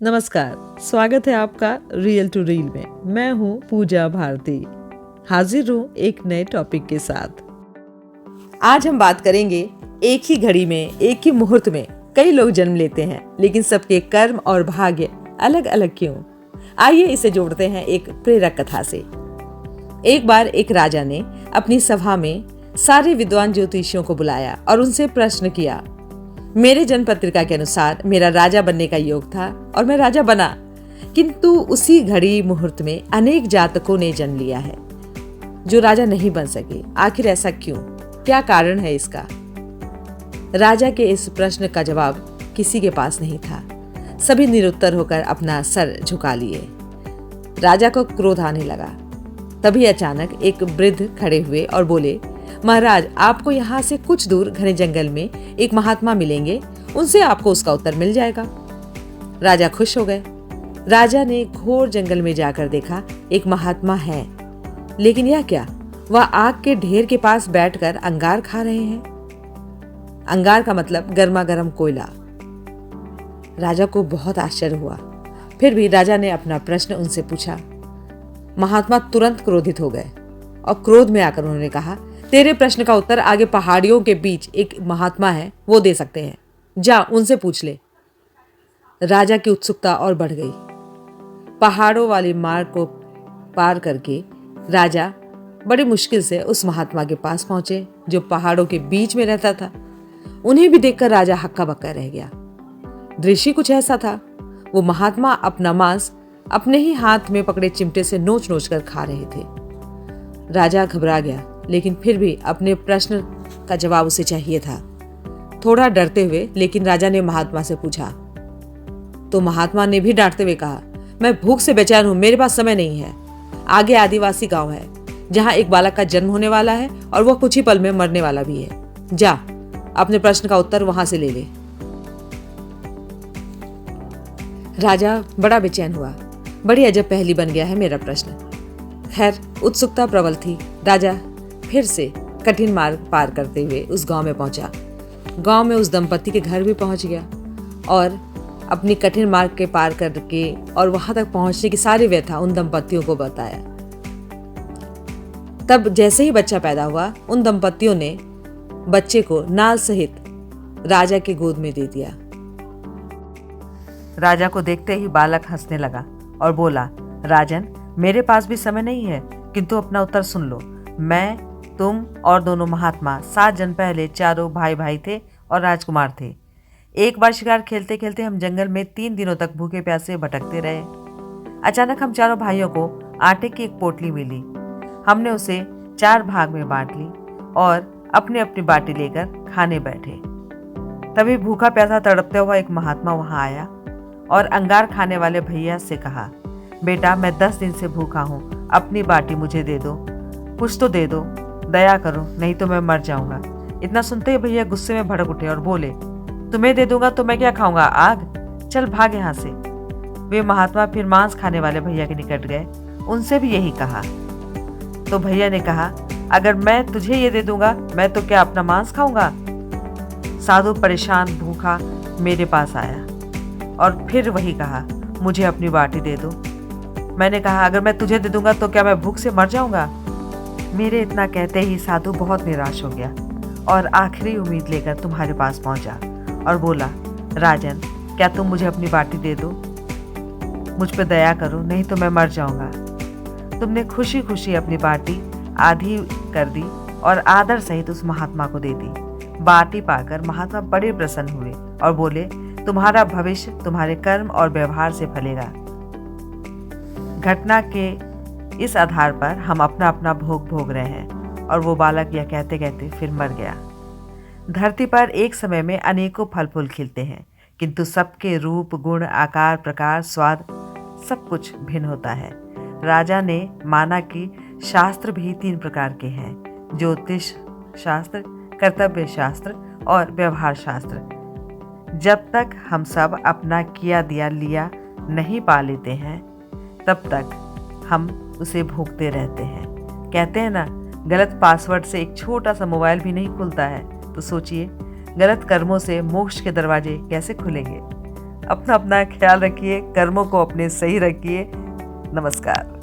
नमस्कार, स्वागत है आपका रियल टू रील में। मैं हूँ पूजा भारती, हाजिर हूँ एक नए टॉपिक के साथ। आज हम बात करेंगे एक ही घड़ी में, एक ही मुहूर्त में कई लोग जन्म लेते हैं, लेकिन सबके कर्म और भाग्य अलग अलग क्यों? आइए इसे जोड़ते हैं एक प्रेरक कथा से। एक बार एक राजा ने अपनी सभा में सारे विद्वान ज्योतिषियों को बुलाया और उनसे प्रश्न किया। मेरे जन्म पत्रिका के अनुसार मेरा राजा बनने का योग था और मैं राजा बना, किंतु उसी घड़ी मुहूर्त में अनेक जातकों ने जन्म लिया है जो राजा नहीं बन सके। आखिर ऐसा क्यों? क्या कारण है इसका? राजा के इस प्रश्न का जवाब किसी के पास नहीं था। सभी निरुत्तर होकर अपना सर झुका लिए। राजा को क्रोध आने लगा। तभी अचानक एक वृद्ध खड़े हुए और बोले, महाराज, आपको यहाँ से कुछ दूर घने जंगल में एक महात्मा मिलेंगे, उनसे आपको उसका उत्तर मिल जाएगा। राजा खुश हो गए। राजा ने घोर जंगल में जाकर देखा, एक महात्मा है, लेकिन यह क्या, वह आग के ढेर के पास बैठकर अंगार खा रहे हैं। अंगार का मतलब गर्मा गर्म कोयला। राजा को बहुत आश्चर्य हुआ। फिर भी राजा ने अपना प्रश्न उनसे पूछा। महात्मा तुरंत क्रोधित हो गए और क्रोध में आकर उन्होंने कहा, तेरे प्रश्न का उत्तर आगे पहाड़ियों के बीच एक महात्मा है, वो दे सकते हैं, जा उनसे पूछ ले। राजा की उत्सुकता और बढ़ गई। पहाड़ों वाले मार्ग को पार करके राजा बड़ी मुश्किल से उस महात्मा के पास पहुंचे जो पहाड़ों के बीच में रहता था। उन्हें भी देखकर राजा हक्का बक्का रह गया। दृश्य कुछ ऐसा था, वो महात्मा अपना मांस अपने ही हाथ में पकड़े चिमटे से नोच नोच कर खा रहे थे। राजा घबरा गया, लेकिन फिर भी अपने प्रश्न का जवाब उसे चाहिए था। थोड़ा डरते हुए लेकिन राजा ने महात्मा से पूछा, तो महात्मा ने भी डांटते हुए कहा, मैं भूख से बेचैन हूं, मेरे पास समय नहीं है। आगे आदिवासी गांव है जहां एक बालक का जन्म होने वाला है और वह कुछ ही पल में मरने वाला भी है। जा अपने प्रश्न का उत्तर वहां से ले ले। राजा बड़ा बेचैन हुआ। बड़ी अजब पहेली बन गया है मेरा प्रश्न। खैर, उत्सुकता प्रबल थी। राजा फिर से कठिन मार्ग पार करते हुए उस गांव में पहुंचा। गांव में उस दंपति के घर भी पहुंच गया और अपनी कठिन मार्ग के पार करके और वहां तक पहुंचने की सारी व्यथा उन दंपतियों को बताया। तब जैसे ही बच्चा पैदा हुआ, उन दंपतियों ने बच्चे को नाल सहित राजा के गोद में दे दिया। राजा को देखते ही बालक हंसने लगा और बोला, राजन, मेरे पास भी समय नहीं है, किंतु अपना उत्तर सुन लो। मैं, तुम और दोनों महात्मा 7 जन्म पहले चारों भाई भाई थे और राजकुमार थे। एक बार शिकार खेलते खेलते हम जंगल में 3 दिनों तक भूखे प्यासे भटकते रहे। अचानक हम चारों भाइयों को आटे की एक पोटली मिली। हमने उसे 4 भाग में बांट ली और अपनी अपनी बाटी लेकर खाने बैठे। तभी भूखा प्यासा तड़पते हुआ एक महात्मा वहां आया और अंगार खाने वाले भैया से कहा, बेटा, मैं 10 दिन से भूखा हूँ, अपनी बाटी मुझे दे दो, कुछ तो दे दो, दया करो, नहीं तो मैं मर जाऊंगा। इतना सुनते ही भैया गुस्से में भड़क उठे और बोले, तुम्हें दे दूंगा तो मैं क्या खाऊंगा, आग? चल भाग यहाँ से। वे महात्मा फिर मांस खाने वाले भैया के निकट गए, उनसे भी यही कहा। तो भैया ने कहा, अगर मैं तुझे ये दे दूंगा, मैं तो क्या अपना मांस खाऊंगा? साधु परेशान भूखा मेरे पास आया और फिर वही कहा, मुझे अपनी बाटी दे दो। मैंने कहा, अगर मैं तुझे दे दूंगा तो क्या मैं भूख से मर जाऊंगा? मेरे इतना कहते ही साधु बहुत निराश हो गया और आखिरी उम्मीद लेकर तुम्हारे पास पहुंचा और बोला, राजन, क्या तुम मुझे अपनी बाटी दे दो? मुझ पर दया करो, नहीं तो मैं मर जाऊंगा। तुमने खुशी खुशी अपनी बाटी आधी कर दी और आदर सहित उस महात्मा को दे दी। बाटी पाकर महात्मा बड़े प्रसन्न हुए और बोले, तुम्हारा भविष्य तुम्हारे कर्म और व्यवहार से फलेगा। घटना के इस आधार पर हम अपना अपना भोग भोग रहे हैं। और वो बालक यह कहते कहते फिर मर गया। धरती पर एक समय में अनेकों फल फूल खिलते हैं, किंतु सबके रूप, गुण, आकार, प्रकार, स्वाद सब कुछ भिन्न होता है। राजा ने माना कि शास्त्र भी 3 प्रकार के हैं, ज्योतिष शास्त्र, कर्तव्य शास्त्र और व्यवहार शास्त्र। जब तक हम सब अपना किया दिया लिया नहीं पा लेते हैं, तब तक हम उसे भोगते रहते हैं। कहते हैं ना, गलत पासवर्ड से एक छोटा सा मोबाइल भी नहीं खुलता है। तो सोचिए, गलत कर्मों से मोक्ष के दरवाजे कैसे खुलेंगे? अपना अपना ख्याल रखिए, कर्मों को अपने सही रखिए। नमस्कार।